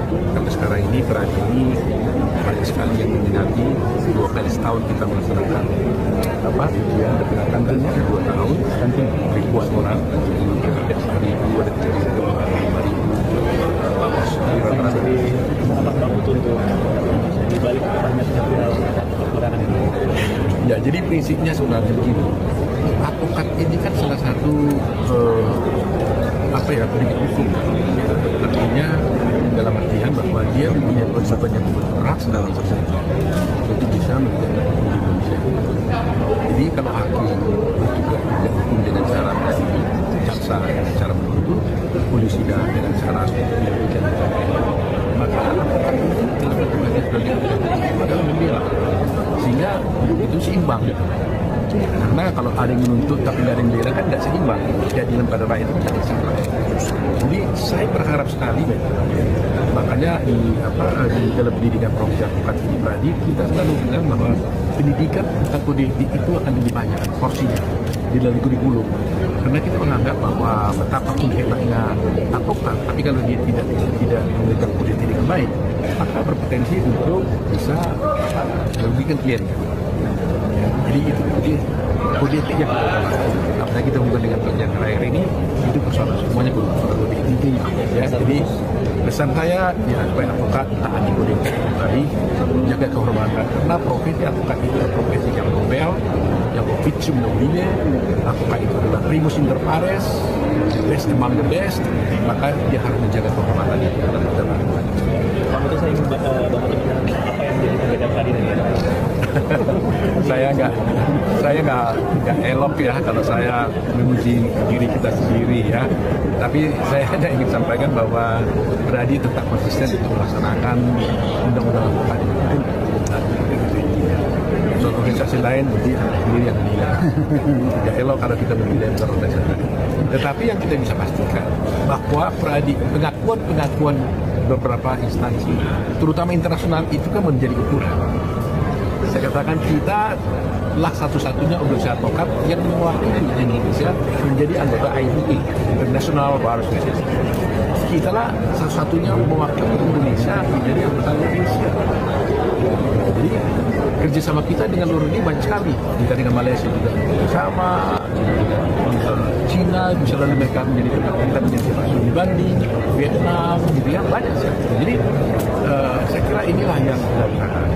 Sampai sekarang ini Pradi ini banyak sekali yang meminati. 2 kali setahun kita melaksanakan ujian tanggalnya 2 tahun ribuan orang, ada 1.000, ada 3.000, 5.000. Jadi apa Pak butuh untuk dibalik banyaknya kekurangan ini? Ya, jadi prinsipnya sebenarnya begini. Advokat ini kan salah satu pendidik hukum. Artinya dalam artian bahwa dia mempunyai kewajiban yang berat dalam persidangan untuk bisa menegakkan hukum di Indonesia. Jadi kalau hakim bertugas menegak hukum dengan cara dari jaksa dengan cara menuntut, polisi dengan cara memberikan maka advokat ini dalam tugasnya sebagai adalah membela, sehingga itu seimbang. Karena kalau ada yang menuntut tapi nggak ada yang membela kan nggak seimbang, keadilan pada rakyat itu tidak sama. Jadi saya berharap sekali, makanya di dalam pendidikan profesi advokat di Pradi kita selalu bilang bahwa pendidikan tentang kode etik itu akan lebih banyak porsinya di dalam kurikulum. Karena kita menganggap bahwa betapapun hebatnya advokat, tapi kalau dia tidak memberikan kode etik dengan baik, maka berpotensi untuk bisa merugikan kliennya. Jadi itu kode etik yang apalagi kita bukan dengan yang terakhir ini, itu persoalan semuanya kode etik. Ya, jadi pesan saya ya supaya advokat taati kode etik tadi, jaga kehormatan, karena profesi advokat itu adalah profesi yang nobel, yang officium nobile. Advokat itu adalah primus inter pares, the best among the best, maka dia harus menjaga kehormatan itu dalam perjalanan. Pak, itu saya ingin apa yang menjadi pembeda Pradi dan saya nggak elok ya kalau saya memuji diri kita sendiri ya. Tapi saya hanya ingin sampaikan bahwa Pradi tetap konsisten untuk melaksanakan undang-undang advokat. Soal organisasi lain berarti sendiri yang menilai. Tidak elok kalau kita menilai organisasi. Tetapi yang kita bisa pastikan bahwa Pradi pengakuan beberapa instansi, terutama internasional, itu kan menjadi ukuran. Saya katakan kita lah satu-satunya organisasi advokat yang mewakili Indonesia menjadi anggota IBA, International Bar Association. Kita lah satu-satunya mewakili Indonesia menjadi anggota Indonesia. Jadi kerjasama kita dengan luar negeri banyak sekali. Kita dengan Malaysia juga bersama, dengan Cina, misalnya mereka menjadi kita menjadi studi banding, Vietnam, gitu ya, banyak sekali. Jadi saya kira inilah yang kita lakukan.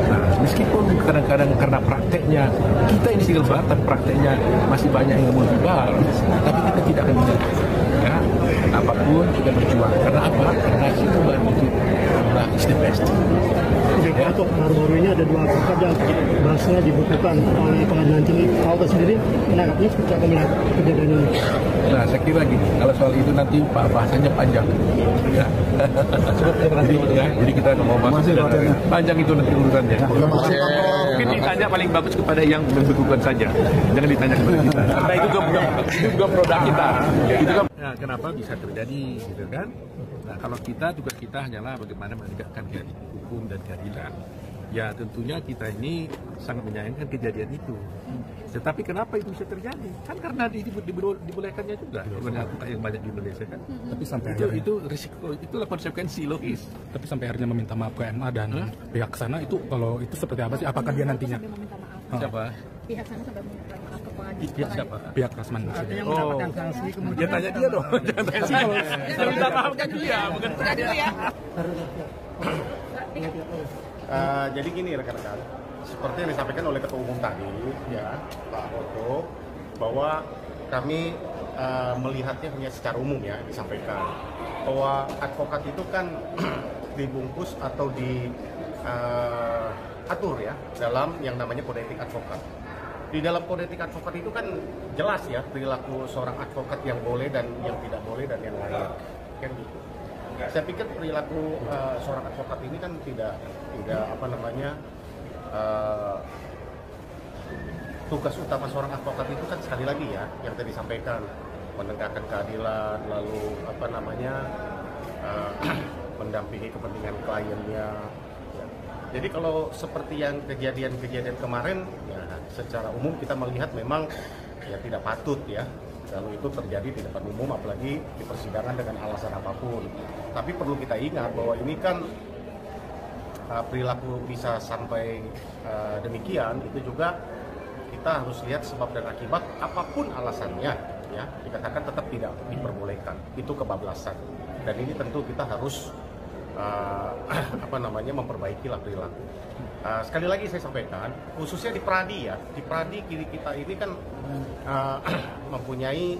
Nah, meskipun kadang-kadang karena prakteknya kita ini single bar, tapi prakteknya masih banyak yang mau dibar, tapi kita tidak akan menyerah. Ya, apapun kita berjuang. Karena apa? Karena single bar itu adalah is the best. Ya, untuk baru-baru ini ada 2 advokat yang bahasanya dibukukan oleh pengadilan tinggi. Kalau sendiri menanggapinya seperti apa melihat kejadian ini? Nah, saya kira gini, kalau soal itu nanti Pak bahasanya panjang. Ya. Jadi kita mau masuk panjang itu nanti urusannya. Mungkin ditanya paling bagus kepada yang membekukan saja. Jangan ditanya kepada kita. Karena itu juga produk kita. Itu kan. Nah, kenapa bisa terjadi gitu kan? Nah, kalau kita hanyalah bagaimana menegakkan hukum dan keadilan. Ya tentunya kita ini sangat menyayangkan kejadian itu. Tetapi kenapa itu bisa terjadi? Kan karena dibolehkannya juga. Dengan advokat yang banyak di Indonesia kan. Tapi sampai itu risiko, itulah konsekuensi logis. Tapi sampai akhirnya meminta maaf ke MA dan pihak sana itu, kalau itu seperti apa sih? Apakah dia nantinya? Siapa? Pihak sana sampai meminta maaf ke pengadilan. Pihak siapa? Pihak Rasman. Artinya mendapatkan sanksi kemudian. Dia tanya dia dong. Jangan tanya saya. Saya minta maaf kan dia, bukan saya. Jadi gini rekan-rekan, seperti yang disampaikan oleh Ketua Umum tadi, ya Pak Oto, bahwa kami melihatnya hanya secara umum ya disampaikan bahwa advokat itu kan dibungkus atau diatur ya dalam yang namanya kode etik advokat. Di dalam kode etik advokat itu kan jelas ya perilaku seorang advokat yang boleh dan yang tidak boleh dan yang lain, kan gitu. Saya pikir perilaku seorang advokat ini kan tidak apa namanya tugas utama seorang advokat itu kan sekali lagi ya yang tadi disampaikan menegakkan keadilan, lalu apa namanya mendampingi kepentingan kliennya. Jadi kalau seperti yang kejadian-kejadian kemarin ya secara umum kita melihat memang ya tidak patut ya lalu itu terjadi di depan umum, apalagi di persidangan dengan alasan apapun. Tapi perlu kita ingat bahwa ini kan perilaku bisa sampai demikian, itu juga kita harus lihat sebab dan akibat apapun alasannya, ya dikatakan tetap tidak diperbolehkan, itu kebablasan. Dan ini tentu kita harus memperbaikilah perilaku. Sekali lagi saya sampaikan, khususnya di Pradi ya, di Pradi kita ini kan mempunyai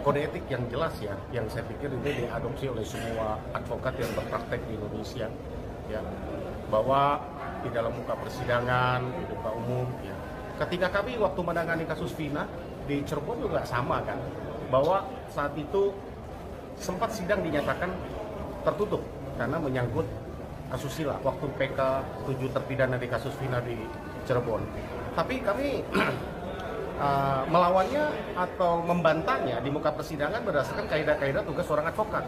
kode etik yang jelas ya, yang saya pikir ini diadopsi oleh semua advokat yang berpraktek di Indonesia, ya, bahwa di dalam muka persidangan, di muka umum, ya. Ketika kami waktu menangani kasus Vina di Cirebon juga sama kan, bahwa saat itu sempat sidang dinyatakan tertutup karena menyangkut asusila waktu PK 7 terpidana di kasus Vina di Cirebon. Tapi kami melawannya atau membantahnya di muka persidangan berdasarkan kaidah-kaidah tugas seorang advokat.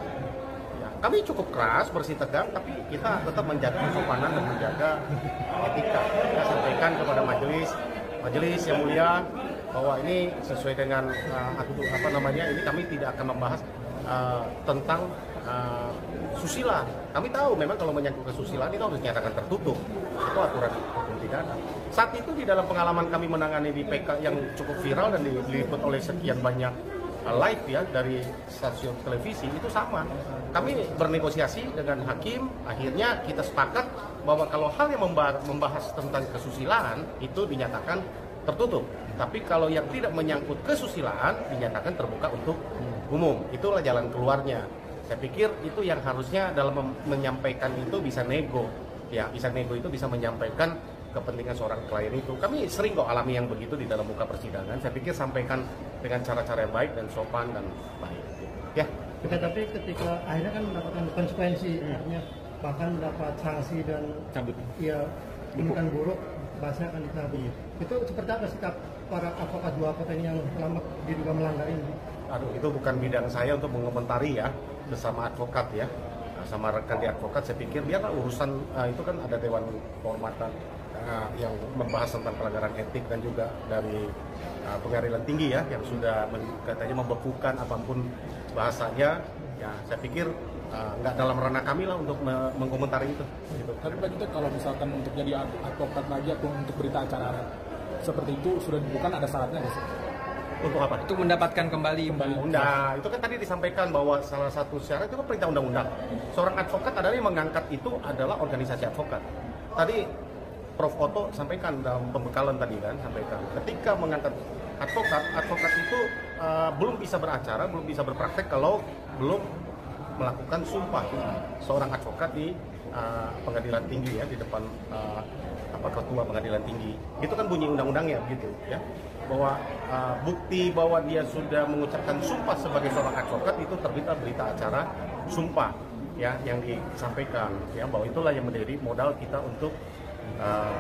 Ya, kami cukup keras, bersih tegang, tapi kita tetap menjaga kesopanan dan menjaga etika. Kita sampaikan kepada majelis yang mulia bahwa ini sesuai dengan ini kami tidak akan membahas tentang susila. Kami tahu memang kalau menyangkut kesusilaan itu harus dinyatakan tertutup. Itu aturan hukum pidana. Saat itu di dalam pengalaman kami menangani di PK yang cukup viral dan diliput oleh sekian banyak live ya dari stasiun televisi, itu sama. Kami bernegosiasi dengan hakim, akhirnya kita sepakat bahwa kalau hal yang membahas tentang kesusilaan itu dinyatakan tertutup. Tapi kalau yang tidak menyangkut kesusilaan dinyatakan terbuka untuk umum. Itulah jalan keluarnya. Saya pikir itu yang harusnya dalam menyampaikan itu bisa nego. Ya, bisa nego itu bisa menyampaikan kepentingan seorang klien itu. Kami sering kok alami yang begitu di dalam muka persidangan. Saya pikir sampaikan dengan cara-cara yang baik dan sopan dan baik. Ya. Tapi ketika akhirnya kan mendapatkan konsekuensi, artinya bahkan mendapat sanksi dan cabut. Ya, bukan buruk, bahasanya akan dicabut. Itu seperti apa sikap para advokat dua kota ini yang lama diduga melanggar ini? Aduh, itu bukan bidang saya untuk mengomentari ya, bersama advokat ya, sama rekan di advokat. Saya pikir biarlah urusan itu kan ada Dewan Kehormatan yang membahas tentang pelanggaran etik dan juga dari pengadilan tinggi ya, yang sudah katanya membekukan apapun bahasanya. Ya, saya pikir nggak dalam ranah kami lah untuk mengomentari itu. Gitu. Tapi Pak Jutek, kalau misalkan untuk jadi advokat lagi atau untuk berita acara seperti itu sudah bukan ada syaratnya nggak sih? Untuk apa? Untuk mendapatkan kembali. Nah, itu kan tadi disampaikan bahwa salah satu syarat itu kan perintah undang-undang. Seorang advokat adalah yang mengangkat itu adalah organisasi advokat. Tadi Prof. Otto sampaikan dalam pembekalan tadi kan, sampaikan ketika mengangkat advokat itu belum bisa beracara, belum bisa berpraktek kalau belum melakukan sumpah seorang advokat di pengadilan tinggi ya, di depan ketua pengadilan tinggi. Itu kan bunyi undang-undangnya begitu ya, bahwa bukti bahwa dia sudah mengucapkan sumpah sebagai seorang advokat itu terbitlah berita acara sumpah ya yang disampaikan ya, bahwa itulah yang menjadi modal kita untuk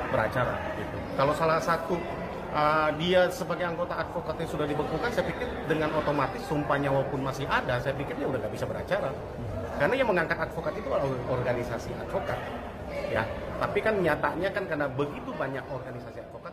beracara gitu. Kalau salah satu dia sebagai anggota advokatnya sudah dibekukan, saya pikir dengan otomatis sumpahnya walaupun masih ada, saya pikir dia udah nggak bisa beracara. Karena yang mengangkat advokat itu adalah organisasi advokat. Ya, tapi kan nyatanya kan karena begitu banyak organisasi advokat